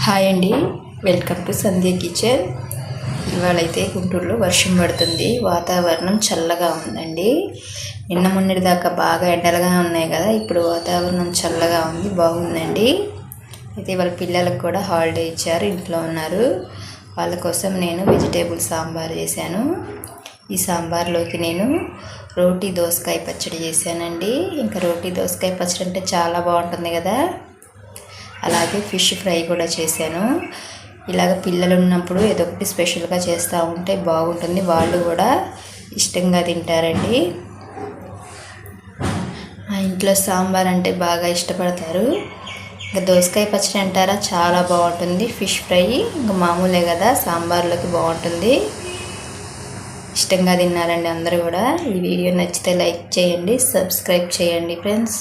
Hi అండి, welcome to Sandhya kitchen. ఇవాళైతే గుంటూరులో వర్షం పడుతుంది. వాతావరణం చల్లగా ఉందండి. నిన్న మొన్నటి దాకా బాగా ఎండలుగా ఉన్నాయి కదా, ఇప్పుడు వాతావరణం చల్లగా ఉంది, బాగుందండి. అయితే వాళ్ళ పిల్లలకు కూడా హాలిడే ఇచ్చారు, ఇంట్లో ఉన్నారు. వాళ్ళ కోసం నేను వెజిటేబుల్ సాంబార్ చేశాను. ఈ సాంబార్లోకి నేను రోటీ దోసకాయ పచ్చడి చేశానండి. ఇంకా రోటీ దోసకాయ పచ్చడి అంటే చాలా బాగుంటుంది కదా. అలాగే ఫిష్ ఫ్రై కూడా చేశాను. ఇలాగ పిల్లలు ఉన్నప్పుడు ఏదో ఒకటి స్పెషల్గా చేస్తూ ఉంటే బాగుంటుంది, వాళ్ళు కూడా ఇష్టంగా తింటారండి. మా ఇంట్లో సాంబార్ అంటే బాగా ఇష్టపడతారు. ఇంకా దోసకాయ పచ్చడి అంటారా, చాలా బాగుంటుంది. ఫిష్ ఫ్రై ఇంకా మామూలే కదా, సాంబార్లోకి బాగుంటుంది. ఇష్టంగా తిన్నారండి అందరూ కూడా. ఈ వీడియో నచ్చితే లైక్ చేయండి, సబ్స్క్రైబ్ చేయండి ఫ్రెండ్స్.